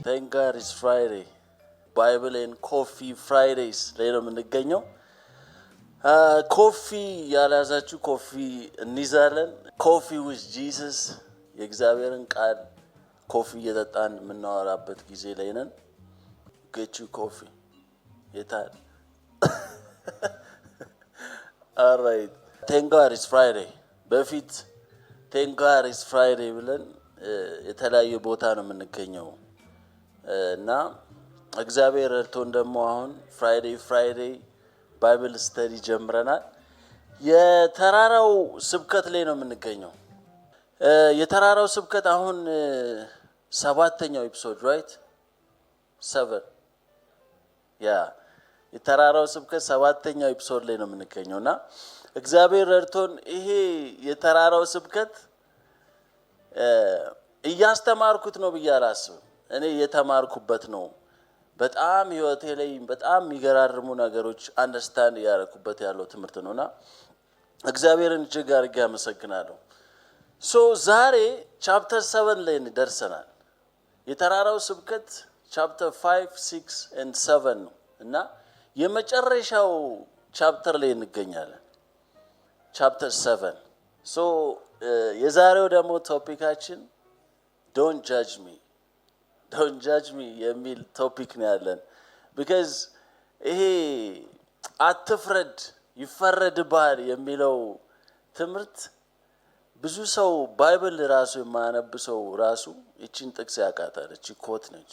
Thank God it's Friday. Bible and Coffee Fridays ላይ ነው የምንገኘው። ኮፊ ያላዛችሁ ኮፊ እንይዛለን። Coffee with Jesus የእግዚአብሔርን ቃል ኮፊ እየጠጣን የምናወራበት ጊዜ ላይ ነን። Get you coffee. የታል? All right. Thank God it's Friday. በፊት Thank God it's Friday ብለን የተለያየ ቦታ ነው የምንገኘው እና እግዚአብሔር እርቶን ደግሞ አሁን ፍራይዴይ ባይብል ስተዲ ጀምረናል። የተራራው ስብከት ላይ ነው የምንገኘው። የተራራው ስብከት አሁን ሰባተኛው ኤፒሶድ ራይት 7 የተራራው ስብከት ሰባተኛው ኤፒሶድ ላይ ነው የምንገኘውና እግዚአብሔር እርቶን ይሄ የተራራው ስብከት እያስተማርኩት ነው ብዬ አላስብም። እኔ የተማርኩበት ነው። በጣም ህይወቴ ላይ በጣም የሚገራርሙ ነገሮች አንደርስታንድ ያደረኩበት ያለው ትምህርት ነውና እግዚአብሔርን እጅግ አድርጌ አመሰግናለሁ። ዛሬ ቻፕተር 7 ላይ ደርሰናል። የተራራው ስብከት ቻፕተር 5 6 and 7 ነው እና የመጨረሻው ቻፕተር ላይ እንገኛለን። ቻፕተር 7 የዛሬው ደግሞ ቶፒካችን don't judge me የሚል ቶፒክ ነው ያለን። because ይሄ አትፍረድ ይፈረድብሃል የሚለው ትምህርት ብዙ ሰው ባይብል ራሱ የማያነብ ሰው ራሱ እቺን ጥቅስ ያቃታል። እቺ ኮት ነች።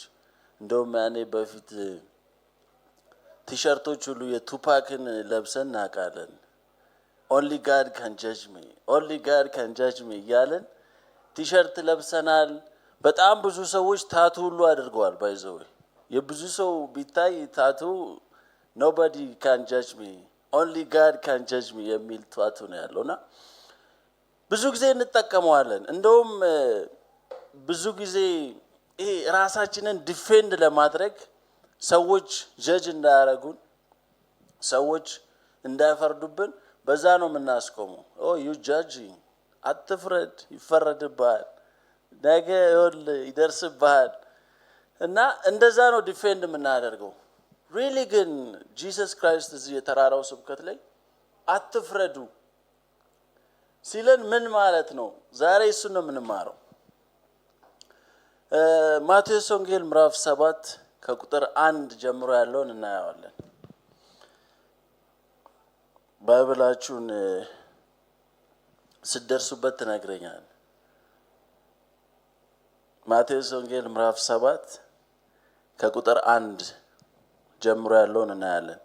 እንደውም ያኔ በፊት ቲሸርቶች ሁሉ የቱፓክን ለብሰን እናውቃለን። only God can judge me እያለን ቲሸርት ለብሰናል። በጣም ብዙ ሰዎች ታቱ ሁሉ አድርገዋል። ባይዘው የብዙ ሰው ቢታይ ታቱ nobody can judge me only God can judge me የሚል ታቱ ነው ያለውና ብዙ ጊዜ እንጠቀመዋለን። እንደውም ብዙ ጊዜ ይሄ ራሳችንን ዲፌንድ ለማድረግ ሰዎች ጀጅ እንዳያረጉን ሰዎች እንዳይፈርዱብን በዛ ነው የምናስቆመው። you judging አትፍረድ ይፈረድብሃል ነገ ይደርስብሃል እና እንደዛ ነው ዲፌንድ የምናደርገው። ሪሊ ግን ጂሰስ ክራይስት እዚህ የተራራው ስብከት ላይ አትፍረዱ ሲለን ምን ማለት ነው? ዛሬ እሱ ነው የምንማረው። ማቴዎስ ወንጌል ምዕራፍ 7 ከቁጥር 1 ጀምሮ ያለውን እናያለን። ባይብላችሁን ስትደርሱበት ትነግረኛል። ማቴዎስ ወንጌል ምዕራፍ 7 ከቁጥር 1 ጀምሮ ያለውን እናያለን።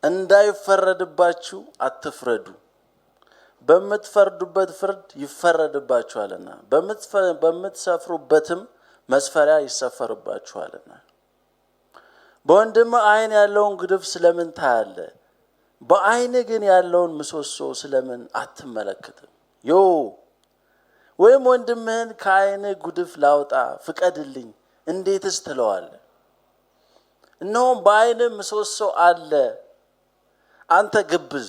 እንዳይፈረድባችሁ አትፍረዱ፣ በምትፈርዱበት ፍርድ ይፈረድባችኋልና በምትሰፍሩበትም መስፈሪያ ይሰፈርባችኋልና። በወንድም ዓይን ያለውን ግድፍ ስለምን ታያለህ? በዓይን ግን ያለውን ምሰሶ ስለምን አትመለከትም? ወይም ወንድምህን ከዓይን ጉድፍ ላውጣ ፍቀድልኝ እንዴትስ ትለዋለህ? እነሆም በዓይን ምሰሶ አለ። አንተ ግብዝ፣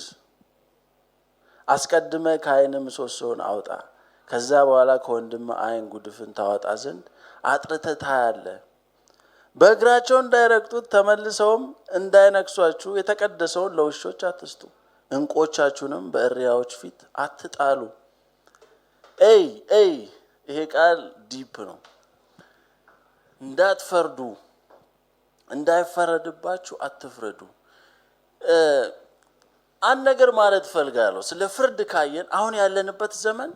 አስቀድመህ ከዓይን ምሰሶውን አውጣ፣ ከዛ በኋላ ከወንድም ዓይን ጉድፍን ታወጣ ዘንድ አጥርተህ ታያለህ። በእግራቸው እንዳይረግጡት ተመልሰውም እንዳይነክሷችሁ የተቀደሰውን ለውሾች አትስጡ፣ ዕንቆቻችሁንም በእሪያዎች ፊት አትጣሉ። ይሄ ቃል ዲፕ ነው። እንዳትፈርዱ እንዳይፈረድባችሁ አትፍረዱ። አንድ ነገር ማለት ፈልጋለሁ። ስለ ፍርድ ካየን አሁን ያለንበት ዘመን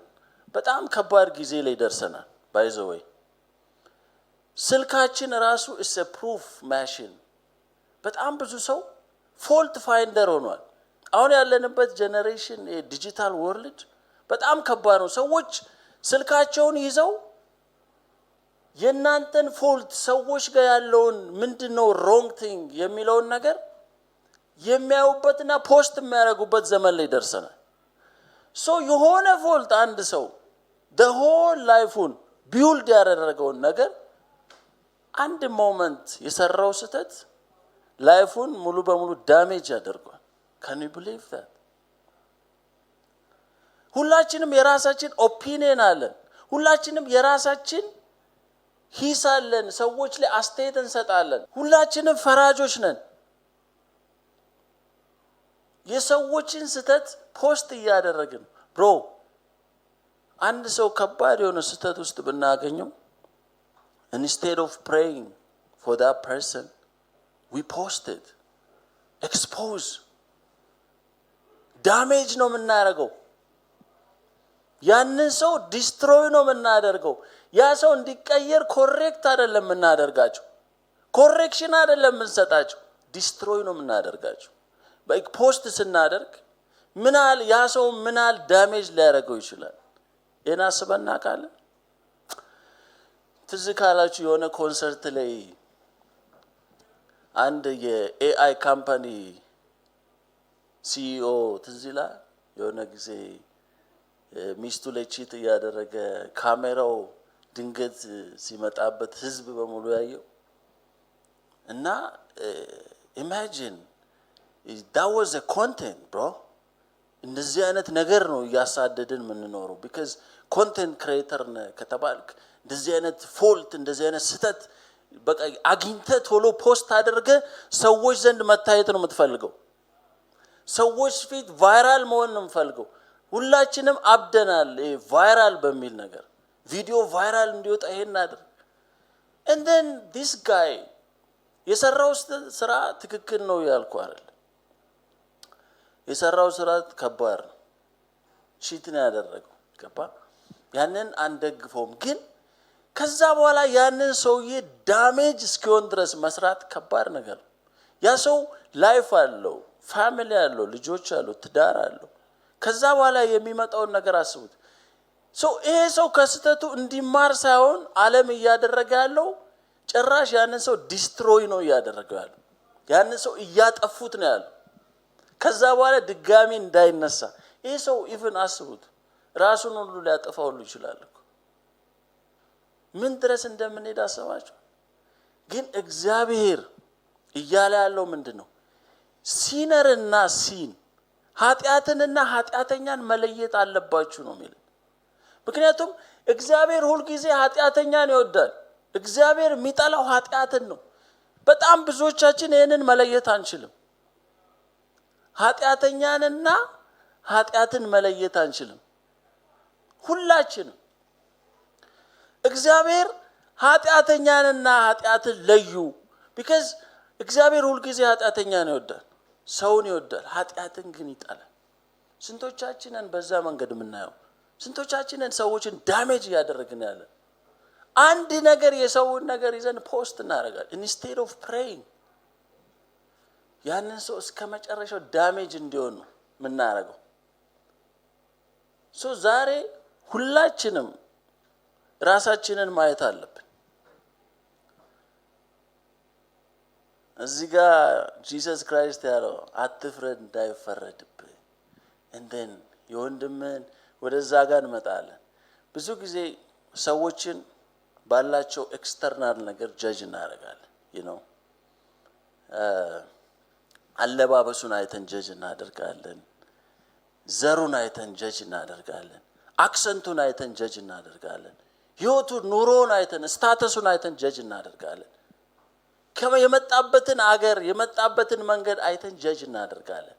በጣም ከባድ ጊዜ ላይ ደርሰናል። ባይ ዘ ዌይ ስልካችን ራሱ is a proof machine። በጣም ብዙ ሰው ፎልት ፋይንደር ሆኗል። አሁን ያለንበት ጄነሬሽን የዲጂታል ወርልድ በጣም ከባድ ነው። ሰዎች ስልካቸውን ይዘው የናንተን ፎልት ሰዎች ጋር ያለውን ምንድነው ሮንግ ቲንግ የሚለውን ነገር የሚያዩበትና ፖስት የሚያደርጉበት ዘመን ላይ ደርሰናል። የሆነ ፎልት አንድ ሰው the whole life-ን ቢውልድ ያደረገውን ነገር አንድ ሞመንት የሰራው ስህተት ላይፉን ሙሉ በሙሉ ዳሜጅ ያደርጋል። can you believe that? ሁላችንም የራሳችን ኦፒኒየን አለን። ሁላችንም የራሳችን ሂስ አለን፣ ሰዎች ላይ አስተያየት እንሰጣለን። ሁላችንም ፈራጆች ነን። የሰዎችን ስተት ፖስት እያደረግን ብሮ አንድ ሰው ከባድ የሆነ ስተት ውስጥ ብናገኘው instead of praying for that person we post it, expose, damage ነው የምናደርገው። ያንን ሰው ዲስትሮይ ነው የምናደርገው። ያ ሰው እንዲቀየር ኮሬክት አይደለም የምናደርጋቸው፣ ኮሬክሽን አይደለም የምንሰጣቸው፣ ዲስትሮይ ነው የምናደርጋቸው። ፖስት ስናደርግ ምናል ያ ሰው ምናል ዳሜጅ ሊያደርገው ይችላል። የና አስበና ካለ ትዝ ካላችሁ የሆነ ኮንሰርት ላይ አንድ የኤአይ ካምፓኒ ሲኢኦ ትዝ ይላል የሆነ ጊዜ ሚስቱ ላይ ቺት ያደረገ ካሜራው ድንገት ሲመጣበት ህዝብ በሙሉ ያየው እና ኢማጂን that was a content bro። እንደዚህ አይነት ነገር ነው ያሳደደን የምንኖረው because content creator ከተባልክ እንደዚህ አይነት ፎልት እንደዚህ አይነት ስተት በቃ አግኝተህ ቶሎ ፖስት አድርገ ሰዎች ዘንድ መታየት ነው የምትፈልገው። ሰዎች ፊት ቫይራል መሆን ነው የምትፈልገው። ሁላችንም አብደናል ቫይራል በሚል ነገር ቪዲዮ ቫይራል እንዲወጣ ይሄን አድርግ and then this guy የሰራው ስራ ትክክል ነው ያልኩ አይደል። የሰራው ስራ ከባድ ነው። ቺት ነው ያደረገው ገባ። ያንን አንደግፈውም፣ ግን ከዛ በኋላ ያንን ሰውዬ ዳሜጅ እስኪሆን ድረስ መስራት ከባድ ነገር ነው። ያ ሰው ላይፍ አለው፣ ፋሚሊ አለው፣ ልጆች አለው፣ ትዳር አለው። ከዛ በኋላ የሚመጣውን ነገር አስቡት። ይሄ ሰው ከስተቱ እንዲማር ሳይሆን ዓለም እያደረገ ያለው ጭራሽ ያንን ሰው ዲስትሮይ ነው እያደረገው ያለው። ያንን ሰው እያጠፉት ነው ያለው። ከዛ በኋላ ድጋሚ እንዳይነሳ ይሄ ሰው ኢቭን አስቡት ራሱን ሁሉ ሊያጠፋው ሁሉ ይችላል እኮ። ምን ድረስ እንደምንሄድ አሰባችሁ? ግን እግዚአብሔር እያለ ያለው ምንድነው? ሲነርና ሲን ኃጢአትንና ኃጢአተኛን መለየት አለባችሁ ነው የሚለው። ምክንያቱም እግዚአብሔር ሁሉ ጊዜ ኃጢአተኛን ይወዳል። እግዚአብሔር የሚጠላው ኃጢአትን ነው። በጣም ብዙዎቻችን ይሄንን መለየት አንችልም። ኃጢአተኛንና ኃጢአትን መለየት አንችልም ሁላችንም። እግዚአብሔር ኃጢአተኛንና ኃጢአትን ለዩ because እግዚአብሔር ሁሉ ጊዜ ኃጢአተኛን ይወዳል፣ ሰውን ይወዳል፣ ኃጢአትን ግን ይጠላል። ስንቶቻችንን በዛ መንገድ የምናየው? ስንቶቻችንን ሰዎችን ዳሜጅ ያደረግን ያለ? አንድ ነገር የሰውን ነገር ይዘን ፖስት እናደርጋለን instead of praying ያንን ሰው እስከ መጨረሻው ዳሜጅ እንዲሆን ነው የምናደርገው። ዛሬ ሁላችንም ራሳችንን ማየት አለብን። እዚህ ጋር ጂሰስ ክራይስት ያለው አትፍረድ እንዳይፈረድብህ እንደን የወንድምን ወደዛ ጋር እንመጣለን። ብዙ ጊዜ ሰዎችን ባላቸው ኤክስተርናል ነገር ጀጅ እናደርጋለን። አለባበሱን አይተን ጀጅ እናደርጋለን። ዘሩን አይተን ጀጅ እናደርጋለን። አክሰንቱን አይተን ጀጅ እናደርጋለን። ህይወቱን ኑሮውን አይተን ስታተሱን አይተን ጀጅ እናደርጋለን። የመጣበትን አገር የመጣበትን መንገድ አይተን ጀጅ እናደርጋለን።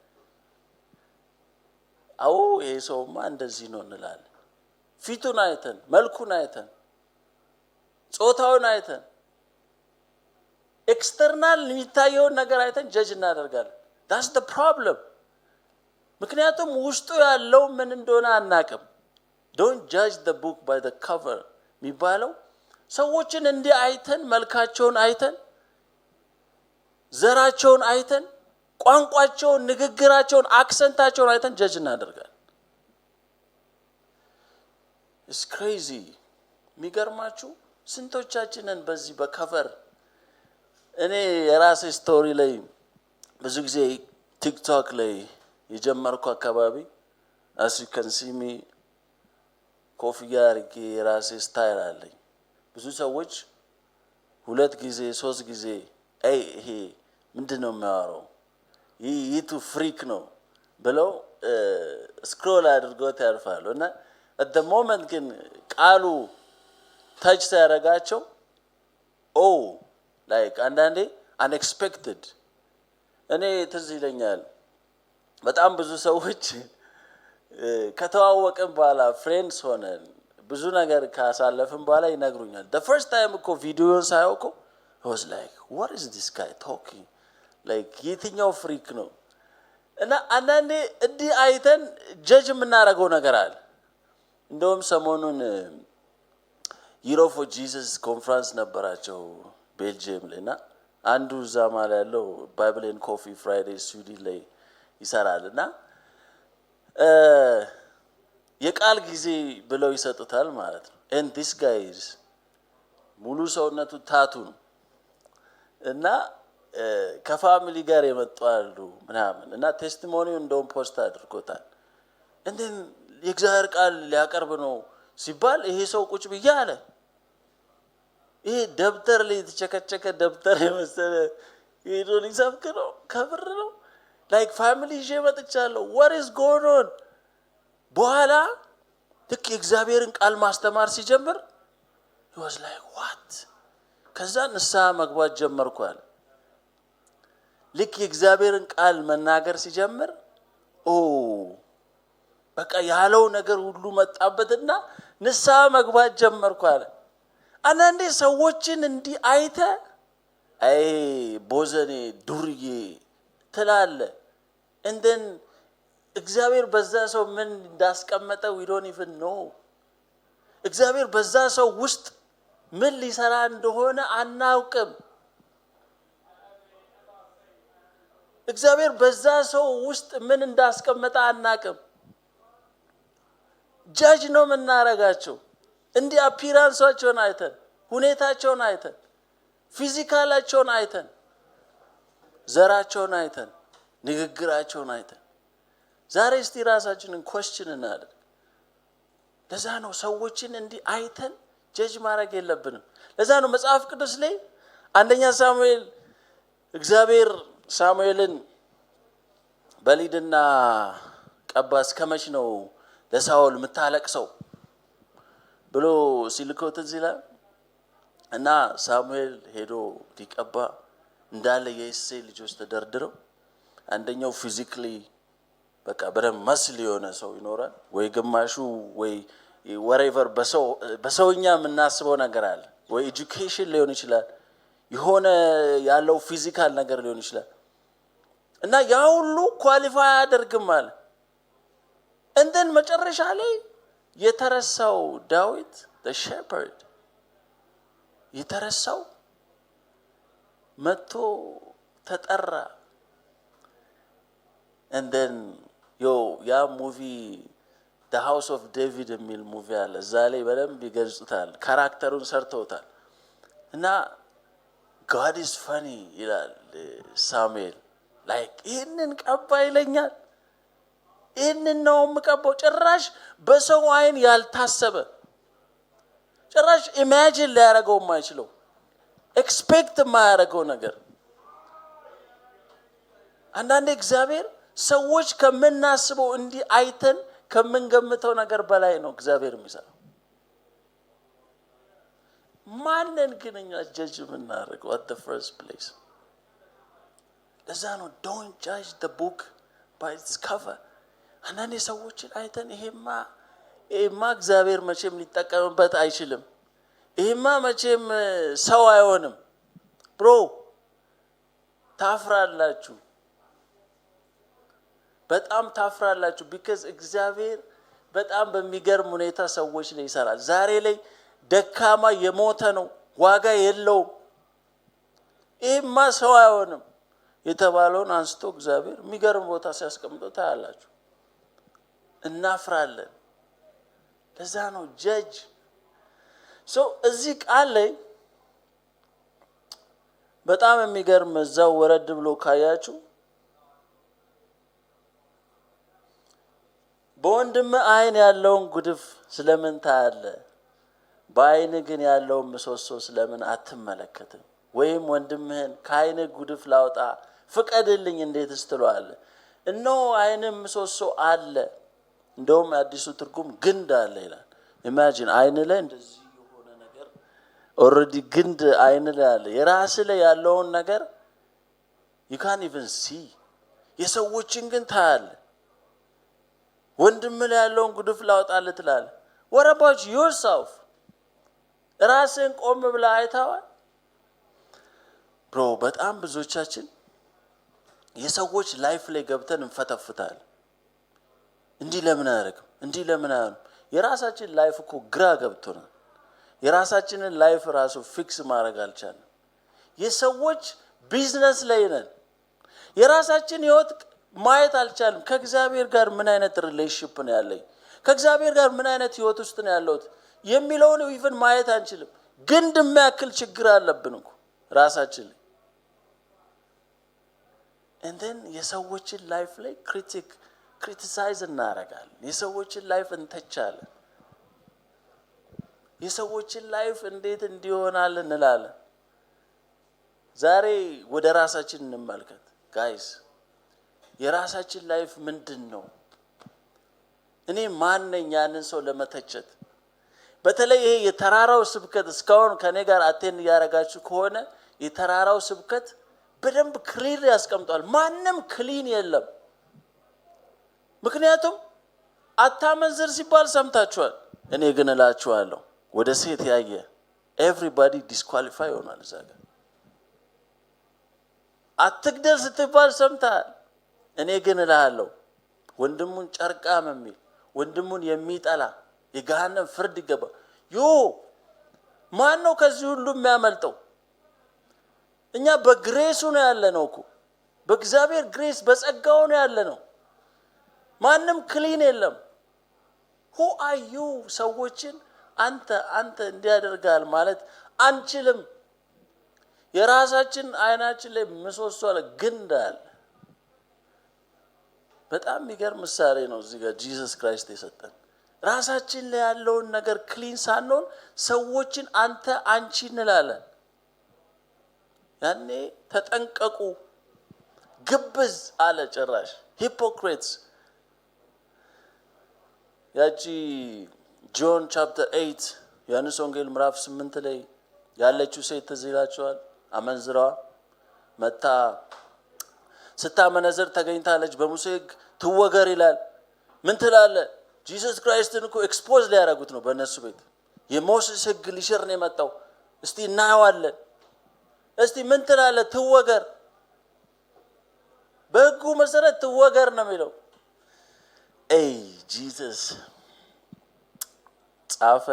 አዎ ይሄ ሰውማ እንደዚህ ነው እንላለን። ፊቱን አይተን መልኩን አይተን ጾታውን አይተን ኤክስተርናል የሚታየውን ነገር አይተን ጀጅ እናደርጋለን። that's the problem። ምክንያቱም ውስጡ ያለው ምን እንደሆነ አናቅም። don't judge the book by the cover የሚባለው ሰዎችን እንዲህ አይተን መልካቸውን አይተን ዘራቸውን አይተን ቋንቋቸውን ንግግራቸውን አክሰንታቸውን አይተን ጀጅ እናደርጋለን። it's crazy። የሚገርማችሁ ስንቶቻችንን በዚህ በከቨር እኔ የራሴ ስቶሪ ላይ ብዙ ጊዜ ቲክቶክ ላይ የጀመርኩ አካባቢ as you can see me ኮፍያ አድርጌ የራሴ ስታይል አለኝ። ብዙ ሰዎች ሁለት ጊዜ ሶስት ጊዜ ይሄ ምንድነው የሚያወራው ይቱ ፍሪክ ነው ብለው ስክሮል አድርገው ያልፋሉ። እና at the moment ግን ቃሉ ታች ሲያደርጋቸው ላይክ አንዳንዴ አንኤክስፔክትድ እኔ ትዝ ይለኛል በጣም ብዙ ሰዎች ከተዋወቅን በኋላ ፍሬንድስ ሆነን ብዙ ነገር ካሳለፍን በኋላ ይነግሩኛል the first time እኮ ቪዲዮን ሳየው እኮ I was like what is this guy talking like የትኛው ፍሪክ ነው እና አንዳንዴ እንዲህ አይተን ጀጅ የምናደርገው ነገር አለ እንደውም ሰሞኑን ዩሮፕ ፎር ጂሰስ ኮንፈረንስ ነበራቸው ቤልጂየም ላይ እና አንዱ ዛማ ላይ ያለው ባይብል ኤንድ ኮፊ ፍራይዴ ስዊድን ላይ ይሰራል እና የቃል ጊዜ ብለው ይሰጡታል ማለት ነው and this guy is ሙሉ ሰውነቱ ታቱ ነው እና ከፋሚሊ ጋር የመጣሉ ምናምን እና ቴስቲሞኒው እንደውም ፖስት አድርጎታል እንደን የእግዚአብሔር ቃል ሊያቀርብ ነው ሲባል ይሄ ሰው ቁጭ ብዬ አለ ይሄ ደብተር ላይ የተቸከቸከ ደብተር የመሰለ ይሄን ይሰብክ ነው ከብር ነው ላይክ ፋሚሊ ይዤ መጥቻለሁ what is going on በኋላ ልክ የእግዚአብሔርን ቃል ማስተማር ሲጀምር he was like what ከዛ ንስሐ መግባት ጀመርኳል ልክ የእግዚአብሔርን ቃል መናገር ሲጀምር በቃ ያለው ነገር ሁሉ መጣበትና ንስሐ መግባት ጀመርኳል አንዳንዴ ሰዎችን እንዲህ አይተ አይ ቦዘኔ ዱርዬ ትላለ and then እግዚአብሔር በዛ ሰው ምን እንዳስቀመጠ we don't even know እግዚአብሔር በዛ ሰው ውስጥ ምን ሊሰራ እንደሆነ አናውቅም እግዚአብሔር በዛ ሰው ውስጥ ምን እንዳስቀመጠ አናውቅም ጃጅ ነው የምናረጋቸው እንዲህ አፒራንሳቸውን አይተን ሁኔታቸውን አይተን ፊዚካላቸውን አይተን ዘራቸውን አይተን ንግግራቸውን አይተን ዛሬ እስቲ ራሳችንን ኳስችን እናድርግ ለዛ ነው ሰዎችን እንዲህ አይተን ጀጅ ማድረግ የለብንም ለዛ ነው መጽሐፍ ቅዱስ ላይ አንደኛ ሳሙኤል እግዚአብሔር ሳሙኤልን በሊድና ቀባስ ከመች ነው ለሳኦል መታለቅሰው ብሎ ሲልኮት እዚላ እና ሳሙኤል ሄዶ ሊቀባ እንዳለ የእሴይ ልጆች ተደርድረው አንደኛው ፊዚካሊ በቃ በደም መስል የሆነ ሰው ይኖራል ወይ ግማሹ ወይ whatever በሰውኛ የምናስበው ነገር አለ ወይ ኤጁኬሽን ሊሆን ይችላል የሆነ ያለው ፊዚካል ነገር ሊሆን ይችላል እና ያ ሁሉ ኳሊፋይ አያደርግም ማለት እንደን መጨረሻ ላይ የተረሳው ዳዊት the shepherd የተረሳው መጥቶ ተጠራ and then ያ ሙቪ the house of david የሚል ሙቪ አለ ዛሬ በደንብ ይገልጹታል ካራክተሩን ሰርተውታል እና god is funny ይላል ሳሙኤል like ይሄንን ቀባ ይለኛል ይሄንን ነው የምቀባው ጭራሽ በሰው አይን ያልታሰበ ጭራሽ ኢማጂን ሊያደርገው የማይችለው ኤክስፔክት የማያደርገው ነገር አንዳንዴ እግዚአብሔር ሰዎች ከምናስበው እንዲህ አይተን ከምንገምተው ነገር በላይ ነው እግዚአብሔር የሚሰራው ማንን ግን እኛ ጀጅ የምናደርገው at the first place ለዛ ነው don't judge the book by its cover አንዳንዴ ሰዎችን አይተን ይሄማ እግዚአብሔር መቼም ሊጠቀምበት አይችልም ይሄማ መቼም ሰው አይሆንም ብሮ ታፍራላችሁ በጣም ታፍራላችሁ because እግዚአብሔር በጣም በሚገርም ሁኔታ ሰዎች ላይ ይሰራል ዛሬ ላይ ደካማ የሞተ ነው ዋጋ የለውም ይሄማ ሰው አይሆንም የተባለውን አንስቶ እግዚአብሔር የሚገርም ቦታ ሲያስቀምጠው ታያላችሁ እናፍራለን ለዛ ነው ጀጅ እዚህ ቃል ላይ በጣም የሚገርም እዛው ወረድ ብሎ ካያችሁ በወንድም አይን ያለውን ጉድፍ ስለምን ታያለህ በአይን ግን ያለውን ምሰሶ ስለምን አትመለከትም ወይም ወንድምህን ከአይን ጉድፍ ላውጣ ፍቀድልኝ እንዴት ትለዋለህ እነሆ አይንም ምሰሶ አለ እንደውም አዲሱ ትርጉም ግንድ አለ ይላል ኢማጂን አይን ላይ እንደዚህ የሆነ ነገር ኦሬዲ ግንድ አይን ላይ ያለ የራስ ላይ ያለውን ነገር you can't even see የሰዎችን ግን ታያለ ወንድም ላይ ያለውን ጉድፍ ላውጣለት ትላለ what about yourself ራስን ቆም ብላ አይታዋል ብሮ በጣም ብዙዎቻችን የሰዎች ላይፍ ላይ ገብተን እንፈተፍታል እንዲህ ለምን አያረግም እንዲህ ለምን አያረግም የራሳችን ላይፍ እኮ ግራ ገብቶናል የራሳችንን ላይፍ ራሱ ፊክስ ማድረግ አልቻለም የሰዎች ቢዝነስ ላይ ነን የራሳችን ህይወት ማየት አልቻለም ከእግዚአብሔር ጋር ምን አይነት ሪሌሽንሺፕ ነው ያለኝ ከእግዚአብሔር ጋር ምን አይነት ህይወት ውስጥ ነው ያለሁት የሚለውን ኢቭን ማየት አንችልም ግን እንደማያክል ችግር አለብን እኮ ራሳችን ላይ and then የሰዎችን ላይፍ ላይ ክሪቲሳይዝ እናደርጋለን የሰዎችን ላይፍ እንተቻለን የሰዎችን ላይፍ እንዴት እንዲሆናል እንላለን ዛሬ ወደ ራሳችን እንመልከት ጋይስ የራሳችን ላይፍ ምንድነው እኔ ማን ነኝ ያንን ሰው ለመተቸት በተለይ ይሄ የተራራው ስብከት እስካሁን ከኔ ጋር አቴንድ ያረጋችሁ ከሆነ የተራራው ስብከት በደንብ ክሊር ያስቀምጣል ማንንም ክሊን የለም ምክንያቱም አታመንዝር ሲባል ሰምታችኋል እኔ ግን እላችኋለሁ ወደ ሴት ያየ everybody disqualify ሆኗል ዛጋ አትግደል ስትባል ሰምታል እኔ ግን እላለሁ ወንድሙን ጨርቃም የሚል ወንድሙን የሚጠላ የገሃነም ፍርድ ይገባ ማን ነው ከዚህ ሁሉ የሚያመልጠው እኛ በግሬሱ ነው ያለነው እኮ በእግዚአብሔር ግሬስ በጸጋው ነው ያለነው ማንንም ክሊን የለም who are you ሰዎችን አንተ እንዲያደርጋል ማለት አንችልም የራሳችን አይናችን ላይ ምሰሶ አለ ግንድ አለ በጣም የሚገርም ምሳሌ ነው እዚህ ጋር ጂሰስ ክራይስት የሰጠን ራሳችን ላይ ያለውን ነገር ክሊን ሳንሆን ሰዎችን አንቺ እንላለን ያኔ ተጠንቀቁ ግብዝ አለ ጭራሽ ሂፖክሪትስ ያቺ ጆን ቻፕተር 8 ዮሐንስ ወንጌል ምዕራፍ 8 ላይ ያለችው ሴት ተዝላችኋል አመንዝራዋ መታ ስታመነዘር ተገኝታለች በሙሴ ሕግ ትወገር ይላል ምን ትላለ ጂሰስ ክራይስትን እኮ ኤክስፖዝ ሊያረጉት ነው በእነሱ ቤት የሞሴስ ሕግ ሊሽር ነው የመጣው እስቲ እናየዋለን እስቲ ምን ትላለ ትወገር በሕጉ መሰረት ትወገር ነው የሚለው ጂሰስ ጻፈ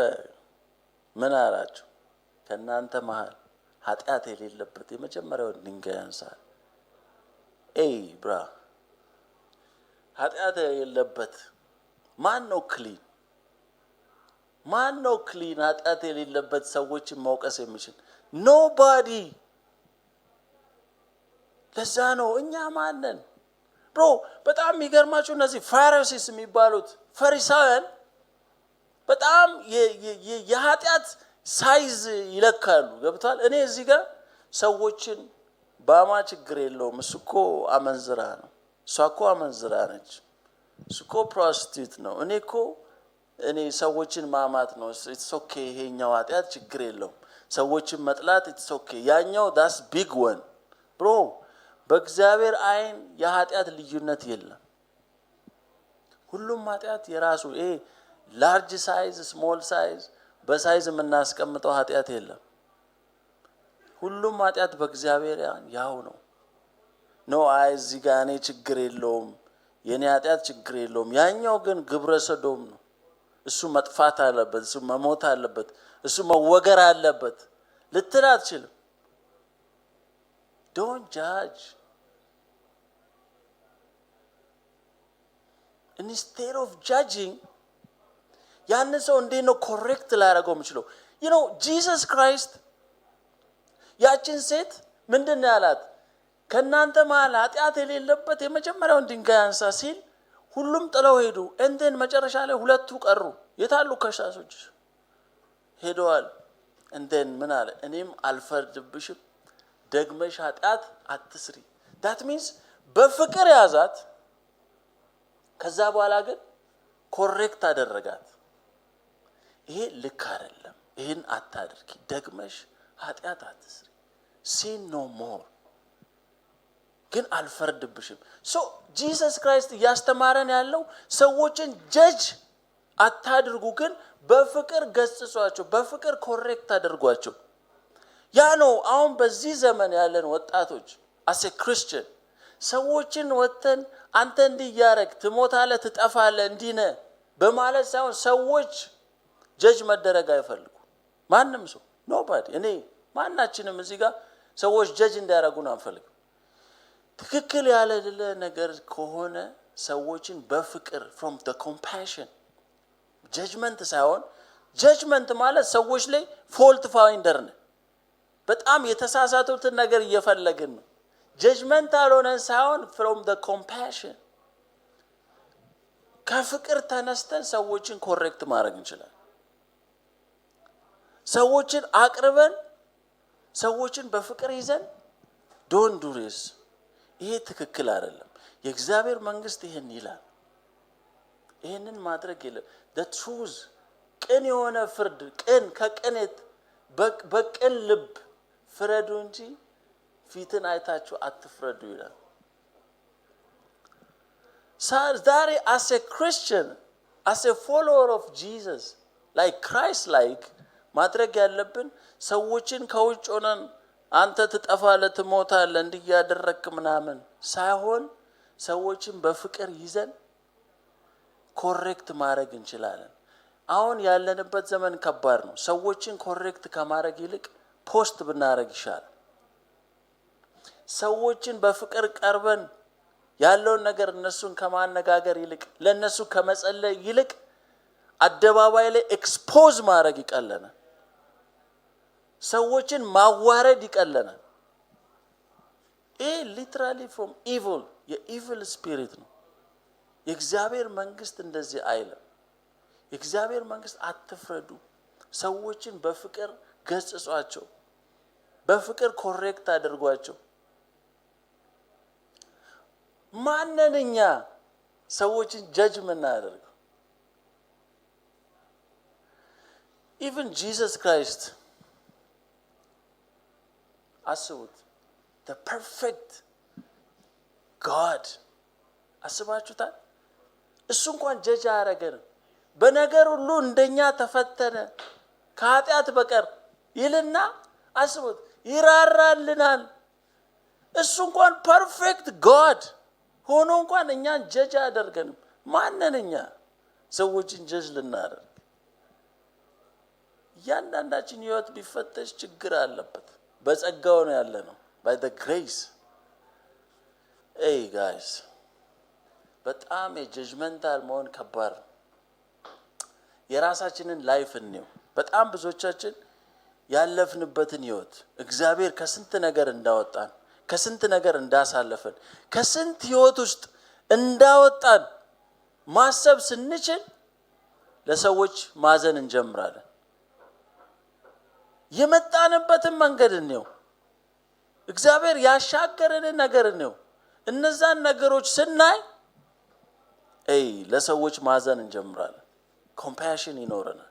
ምን አላችሁ ከናንተ መሃል ኃጢአት የሌለበት የመጀመሪያው ድንጋይ ያንሳል ብራ ኃጢአት የሌለበት ማን ነው ክሊን ኃጢአት የሌለበት ሰዎችን መውቀስ የሚችል ኖባዲ ለዛ ነው እኛ ማንን ብሮ በጣም የሚገርማችሁ እነዚህ ፋሪሲስ የሚባሉት ፈሪሳውያን በጣም የኃጢአት ሳይዝ ይለካሉ ገብቷል እኔ እዚህ ጋር ሰዎችን ባማ ችግር የለውም እሱኮ አመንዝራ ነው እሷኮ አመንዝራ ነች እሱኮ ፕሮስቲት ነው እኔ ሰዎችን ማማት ነው it's okay ይሄኛው ኃጢአት ችግር የለውም ሰዎችን መጥላት it's okay ያኛው that's big one bro በእግዚአብሔር አይን የኃጢአት ልዩነት የለም ሁሉም ኃጢአት የራሱ ላርጅ ሳይዝ ስሞል ሳይዝ በሳይዝ የምናስቀምጠው ኃጢአት የለም ሁሉም ኃጢአት በእግዚአብሔር ያው ነው እዚህ ጋር እኔ ችግር የለውም የኔ ኃጢአት ችግር የለውም ያኛው ግን ግብረ ሰዶም ነው እሱ መጥፋት አለበት እሱ መሞት አለበት እሱ መወገር አለበት ልትል አትችልም don't judge instead of judging ያንን ሰው እንዴት ነው ኮሬክት ላደርገው የምችለው Jesus Christ ያችን ሴት ምንድነው ያላት ከናንተ መሃል ኃጢአት የሌለበት የመጀመሪያውን ድንጋይ አንሳ ሲል ሁሉም ጥለው ሄዱ እንዴን መጨረሻ ላይ ሁለቱ ቀሩ የታሉ ከሻሶች ሄደዋል እንዴን ምን አለ እኔም አልፈርድብሽም ደግመሽ ኃጢአት አትስሪ that means በፍቅር ያዛት ከዛ በኋላ ግን ኮሬክት አደረጋት ይሄ ልክ አይደለም፣ ይሄን አታድርጊ፣ ደግመሽ ኃጢአት አትስሪ፣ sin no more። ግን አልፈርድብሽም። ሶ ጂሰስ ክራይስት ያስተማረን ያለው ሰዎችን ጀጅ አታድርጉ፣ ግን በፍቅር ገስጿቸው፣ በፍቅር ኮሬክት አድርጓቸው። ያ ነው አሁን በዚህ ዘመን ያለን ወጣቶች as a Christian ሰዎችን ወተን አንተ እንዲህ ያረግ ትሞታለህ ትጠፋለህ እንዲህ ነህ በማለት ሳይሆን ሰዎች ጀጅ መደረግ አይፈልጉ። ማንም ሰው nobody እኔ ማናችንም እዚህ ጋር ሰዎች ጀጅ እንዲያረጉን አንፈልግም። ትክክል ያለለ ነገር ከሆነ ሰዎችን በፍቅር from the compassion judgment ሳይሆን judgment ማለት ሰዎች ላይ ፎልት ፋይንደር ነው። በጣም የተሳሳቱትን ነገር እየፈለግን ነው። judgment አልሆነን ሳይሆን from the compassion ከፍቅር ተነስተን ሰዎችን ኮሬክት ማድረግ እንችላለን። ሰዎችን አቅርበን ሰዎችን በፍቅር ይዘን don't do this ይሄ ትክክል አይደለም። የእግዚአብሔር መንግስት ይሄን ይላል። ይሄንን ማድረግ የለም። the truth ቅን የሆነ ፍርድ ቅን ከቅንት በቅን ልብ ፍረዱ እንጂ ፊትን አይታችሁ አትፍረዱ ይላል። ዛሬ as a Christian as a follower of Jesus like Christ like ማድረግ ያለብን ሰዎችን ከውጭ ሆነን አንተ ትጠፋለህ ትሞታለህ እንዲያደረክ ምናምን ሳይሆን ሰዎችን በፍቅር ይዘን ኮሬክት ማድረግ እንችላለን። አሁን ያለንበት ዘመን ከባድ ነው። ሰዎችን ኮሬክት ከማድረግ ይልቅ ፖስት ብናረግ ይሻላል። ሰዎችን በፍቅር ቀርበን ያለውን ነገር እነሱን ከማነጋገር ይልቅ ለነሱ ከመጸለይ ይልቅ አደባባይ ላይ ኤክስፖዝ ማድረግ ይቀለናል። ሰዎችን ማዋረድ ይቀለናል። ይሄ ሊትራሊ from evil የኢቪል ስፒሪት ነው። የእግዚአብሔር መንግስት እንደዚህ አይልም። የእግዚአብሔር መንግስት አትፍረዱ፣ ሰዎችን በፍቅር ገስጿቸው፣ በፍቅር ኮሬክት አድርጓቸው። ማንነኛ ሰዎችን ጀጅ ምናደርገው? even Jesus Christ አስቡት the perfect God አስባችሁታል? እሱ እንኳን ጀጅ አያረገንም። በነገር ሁሉ እንደኛ ተፈተነ ከኃጢአት በቀር ይልና አስቡት ይራራልናል። እሱ እንኳን ፐርፌክት God ሆኖ እንኳን እኛን ጀጅ አያደርገንም። ማንነኛ ሰዎችን ጀጅ ልናደርግ? ያንዳንዳችን ህይወት ቢፈተሽ ችግር አለበት። በጸጋው ነው ያለነው by the grace። hey guys በጣም የጀጅመንታል መሆን ከባድ ነው። የራሳችንን ላይፍ እንየው። በጣም ብዙዎቻችን ያለፍንበትን ህይወት እግዚአብሔር ከስንት ነገር እንዳወጣን ከስንት ነገር እንዳሳለፈን ከስንት ህይወት ውስጥ እንዳወጣን ማሰብ ስንችል ለሰዎች ማዘን እንጀምራለን። የመጣንበትን መንገድ እንየው። እግዚአብሔር ያሻገረንን ነገር እንየው። እነዛን ነገሮች ስናይ ለሰዎች ማዘን እንጀምራለን። ኮምፓሽን ይኖረናል።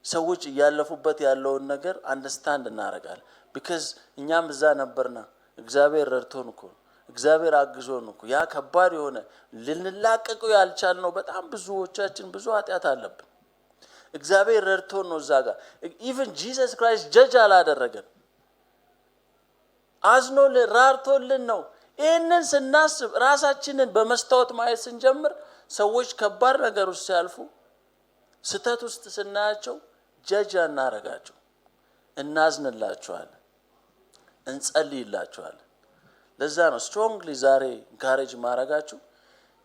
ሰዎች እያለፉበት ያለውን ነገር አንደርስታንድ እናደርጋለን። because እኛም እዛ ነበርና እግዚአብሔር ረድቶን እኮ እግዚአብሔር አግዞን እኮ ያ ከባድ የሆነ ልንላቀቀው ያልቻልነው በጣም ብዙዎቻችን ብዙ ኃጢአት አለብን። እግዚአብሔር ረድቶን ነው እዛ ጋር even Jesus Christ ጀጅ አላደረገን። አዝኖ ራርቶልን ነው። ይሄንን ስናስብ ራሳችንን በመስታወት ማየት ስንጀምር ሰዎች ከባድ ነገር ውስጥ ሲያልፉ ስተት ውስጥ ስናያቸው ጀጅ አናረጋቸው፣ እናዝንላቸዋለን፣ እንጸልይላቸዋለን። ለዛ ነው ስትሮንግሊ ዛሬ ኢንካሬጅ ማረጋችሁ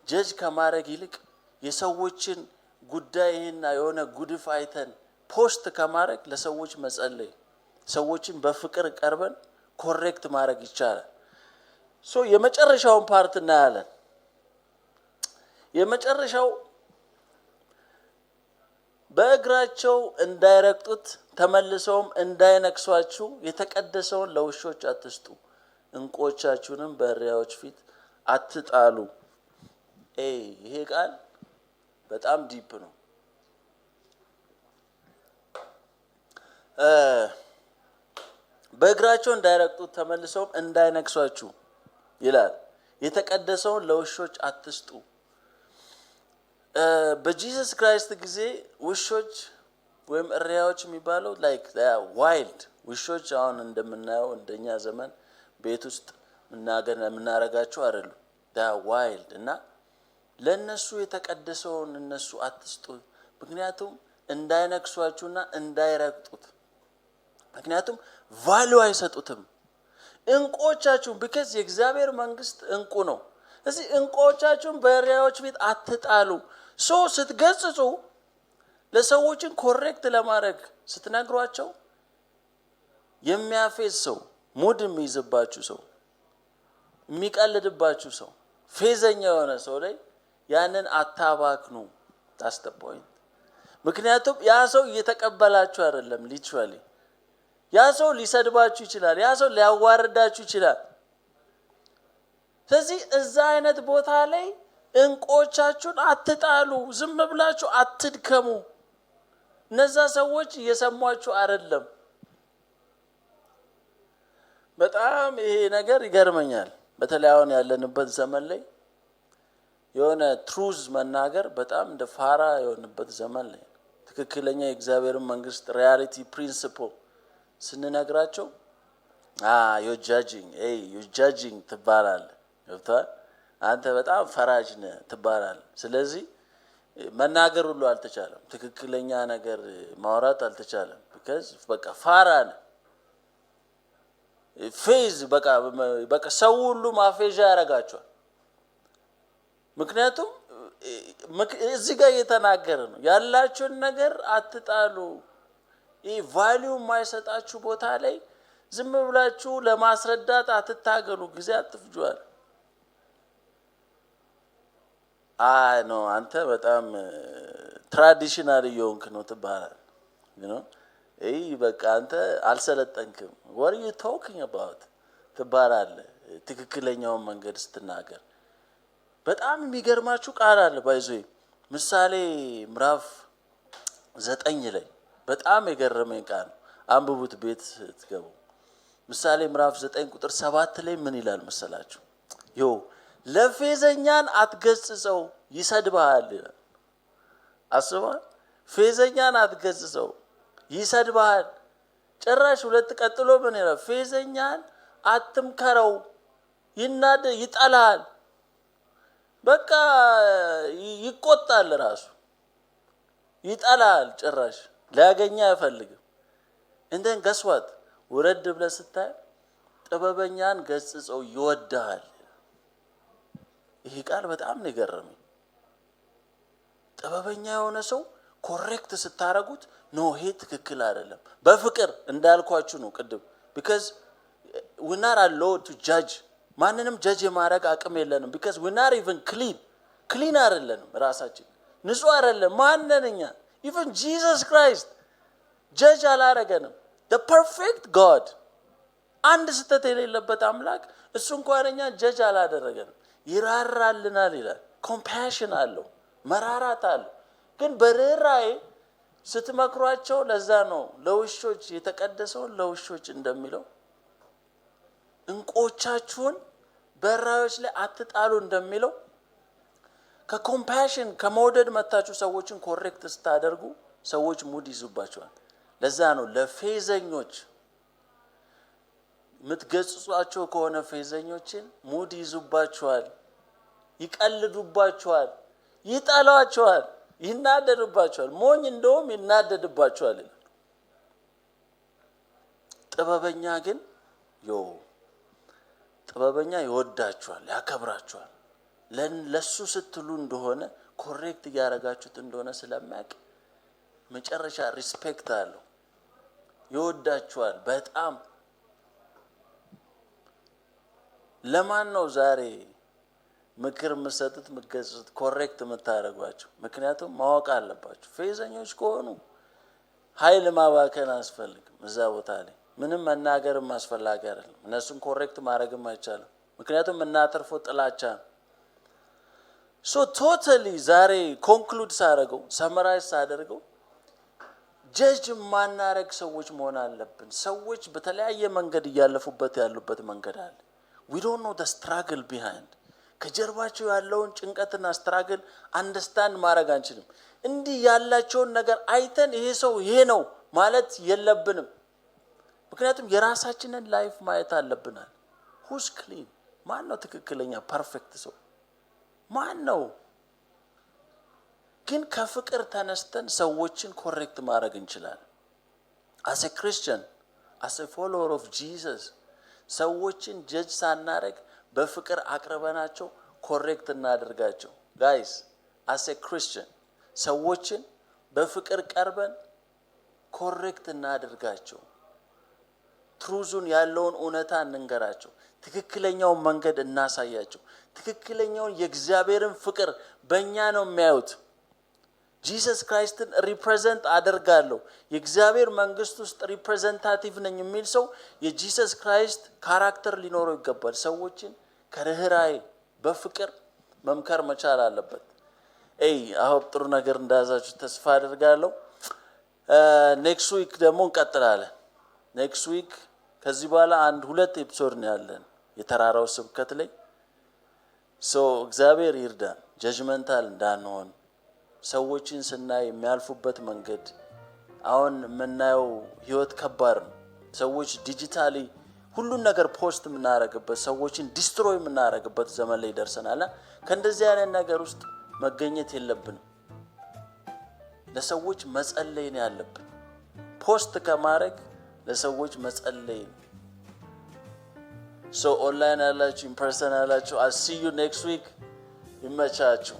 ጀጅ ከማረግ ይልቅ የሰዎችን ጉዳይና የሆነ ጉድፍ አይተን ፖስት ከማረግ ለሰዎች መጸለይ፣ ሰዎችን በፍቅር ቀርበን ኮሬክት ማድረግ ይቻላል። ሶ የመጨረሻውን ፓርት እናያለን። የመጨረሻው በእግራቸው እንዳይረግጡት ተመልሰውም እንዳይነክሷችሁ የተቀደሰውን ለውሾች አትስጡ፣ እንቆቻችሁንም በእሪያዎች ፊት አትጣሉ። ይሄ ቃል በጣም ዲፕ ነው። በእግራቸው እንዳይረግጡት ተመልሰውም እንዳይነክሷችሁ ይላል። የተቀደሰውን ለውሾች አትስጡ። በጂሰስ ክራይስት ጊዜ ውሾች ወይም እሪያዎች የሚባለው ላይክ ዋይልድ ውሾች አሁን እንደምናየው እንደኛ ዘመን ቤት ውስጥ የምናረጋቸው አይደሉም። ዋይልድ እና ለነሱ የተቀደሰውን እነሱ አትስጡ፣ ምክንያቱም እንዳይነክሷችሁና እንዳይረግጡት። ምክንያቱም ቫልዩ አይሰጡትም። እንቆቻችሁን ቢከዝ የእግዚአብሔር መንግስት እንቁ ነው። እዚህ እንቆቻችሁን በእሪያዎች ፊት አትጣሉ። ስትገጽጹ ለሰዎችን ኮሬክት ለማድረግ ስትነግሯቸው የሚያፌዝ ሰው፣ ሙድ የሚይዝባችሁ ሰው፣ የሚቀልድባችሁ ሰው፣ ፌዘኛ የሆነ ሰው ላይ ያንን አታባክኑ። that's the point። ምክንያቱም ያ ሰው እየተቀበላችሁ አይደለም። ሊትራሊ ያ ሰው ሊሰድባችሁ ይችላል። ያ ሰው ሊያዋርዳችሁ ይችላል። ስለዚህ እዛ አይነት ቦታ ላይ እንቆቻችሁን አትጣሉ። ዝም ብላችሁ አትድከሙ። እነዛ ሰዎች እየሰሟችሁ አይደለም። በጣም ይሄ ነገር ይገርመኛል። በተለይ አሁን ያለንበት ዘመን ላይ የሆነ ትሩዝ መናገር በጣም እንደ ፋራ የሆነበት ዘመን ላይ ትክክለኛ የእግዚአብሔርን መንግስት ሪያሊቲ ፕሪንሲፕል ስንነግራቸው you're judging ትባላለህ። ገብቶሃል? አንተ በጣም ፈራጅ ነህ ትባላለህ። ስለዚህ መናገር ሁሉ አልተቻለም። ትክክለኛ ነገር ማውራት አልተቻለም። because በቃ ፋራ ነህ። ፌዝ በቃ ሰው ሁሉ ማፌዣ ያረጋቸዋል። ምክንያቱም እዚህ ጋር እየተናገረ ነው ያላችሁን ነገር አትጣሉ። ይህ ቫልዩ የማይሰጣችሁ ቦታ ላይ ዝም ብላችሁ ለማስረዳት አትታገሉ፣ ጊዜ አትፍጁአል። ነው አንተ በጣም ትራዲሽናል እየሆንክ ነው ትባላል። በቃ አንተ አልሰለጠንክም። what are you talking about ትባላለህ ትክክለኛውን መንገድ ስትናገር። በጣም የሚገርማችሁ ቃል አለ ባይዞይ ምሳሌ ምዕራፍ 9 ላይ በጣም የገረመኝ ቃል አንብቡት ቤት ትገቡ። ምሳሌ ምዕራፍ 9 ቁጥር 7 ላይ ምን ይላል መሰላችሁ? ለፌዘኛን አትገስጸው ይሰድብሃል ይላል። አስበዋል? ፌዘኛን አትገስጸው ይሰድብሃል። ጭራሽ ሁለት ቀጥሎ ምን ይላል? ፌዘኛን አትምከረው ይጠላል። በቃ ይቆጣል፣ ራሱ ይጠላል። ጭራሽ ሊያገኛ አይፈልግም። እንደን ገስዋት ወረድ ብለህ ስታይ ጥበበኛን ገስጸው ይወድሃል። ይሄ ቃል በጣም ነው የገረመኝ። ጥበበኛ የሆነ ሰው ኮሬክት ስታረጉት ነው ይሄ ትክክል አይደለም። በፍቅር እንዳልኳችሁ ነው ቅድም because we not allowed to judge። ማንንም ጀጅ የማድረግ አቅም የለንም because we not even clean አይደለንም። ራሳችን ንጹህ አይደለም። ማንነኛ even Jesus Christ ጀጅ አላረገንም። the perfect God አንድ ስተት የሌለበት አምላክ እሱ እንኳን እኛ ጀጅ አላደረገንም። ይራራልናል ይላል። ኮምፓሽን አለው፣ መራራት አለው። ግን በርህራሄ ስትመክሯቸው ለዛ ነው ለውሾች የተቀደሰውን ለውሾች እንደሚለው እንቆቻችሁን በራዮች ላይ አትጣሉ እንደሚለው ከኮምፓሽን ከመውደድ መታችሁ ሰዎችን ኮሬክት ስታደርጉ ሰዎች ሙድ ይዙባቸዋል። ለዛ ነው ለፌዘኞች ምትገጽጿቸው ከሆነ ፌዘኞችን ሙድ ይዙባቸዋል፣ ይቀልዱባቸዋል፣ ይጣላቸዋል፣ ይናደዱባቸዋል። ሞኝ እንደውም ይናደድባቸዋል ይላል። ጥበበኛ ግን ጥበበኛ ይወዳቸዋል፣ ያከብራቸዋል። ለሱ ስትሉ እንደሆነ ኮሬክት እያረጋችሁት እንደሆነ ስለማያውቅ መጨረሻ ሪስፔክት አለው፣ ይወዳቸዋል በጣም። ለማን ነው ዛሬ ምክር መስጠት ምትገጽት ኮሬክት የምታረጓቸው? ምክንያቱም ማወቅ አለባችሁ ፌዘኞች ከሆኑ ኃይል ማባከን አስፈልግም። እዛ ቦታ ላይ ምንም መናገርም አስፈላጊ አይደለም። እነሱን ኮሬክት ማድረግም አይቻልም። ምክንያቱም እናተርፎ ጥላቻ ነው። ቶታሊ ዛሬ ኮንክሉድ ሳደርገው ሰመራይዝ ሳደርገው ጀጅ ማናረግ ሰዎች መሆን አለብን። ሰዎች በተለያየ መንገድ እያለፉበት ያሉበት መንገድ አለ። we don't know the struggle behind ከጀርባቸው ያለውን ጭንቀትና ስትራግል አንደርስታንድ ማድረግ አንችልም። እንዲህ ያላቸውን ነገር አይተን ይሄ ሰው ይሄ ነው ማለት የለብንም። ምክንያቱም የራሳችንን ላይፍ ማየት አለብናል። who's clean ማን ነው ትክክለኛ ፐርፌክት ሰው ማን ነው? ግን ከፍቅር ተነስተን ሰዎችን ኮሬክት ማድረግ እንችላለን። as a Christian, as a follower of Jesus ሰዎችን ጀጅ ሳናረግ በፍቅር አቅርበናቸው ኮሬክት እናደርጋቸው። guys, as a Christian ሰዎችን በፍቅር ቀርበን ኮሬክት እናደርጋቸው። ትሩዙን ያለውን እውነታ እንንገራቸው። ትክክለኛውን መንገድ እናሳያቸው። ትክክለኛውን የእግዚአብሔርን ፍቅር በእኛ ነው የሚያዩት። ጂሰስ ክራይስትን ሪፕሬዘንት አደርጋለሁ የእግዚአብሔር መንግስት ውስጥ ሪፕሬዘንታቲቭ ነኝ የሚል ሰው የጂሰስ ክራይስት ካራክተር ሊኖረው ይገባል። ሰዎችን ከርህራሄ በፍቅር መምከር መቻል አለበት። አሁን ጥሩ ነገር እንዳዛችሁ ተስፋ አደርጋለሁ። ኔክስት ዊክ ደግሞ እንቀጥላለን። ኔክስት ዊክ ከዚህ በኋላ ሁለት ኤፒሶድ ነው ያለን የተራራው ስብከት ላይ። እግዚአብሔር ይርዳን ጀጅመንታል እንዳንሆን። ሰዎችን ስናይ የሚያልፉበት መንገድ አሁን የምናየው ህይወት ከባድ ነው። ሰዎች ዲጂታሊ ሁሉን ነገር ፖስት የምናረግበት ሰዎችን ዲስትሮይ የምናረግበት ዘመን ላይ ደርሰናል። ከእንደዚህ አይነት ነገር ውስጥ መገኘት የለብንም። ለሰዎች መጸለይ ነው ያለብን። ፖስት ከማድረግ ለሰዎች መጸለይ ነው። ኦንላይን ያላችሁ ኢንፐርሰን ያላችሁ I'll see you next week። ይመቻችሁ።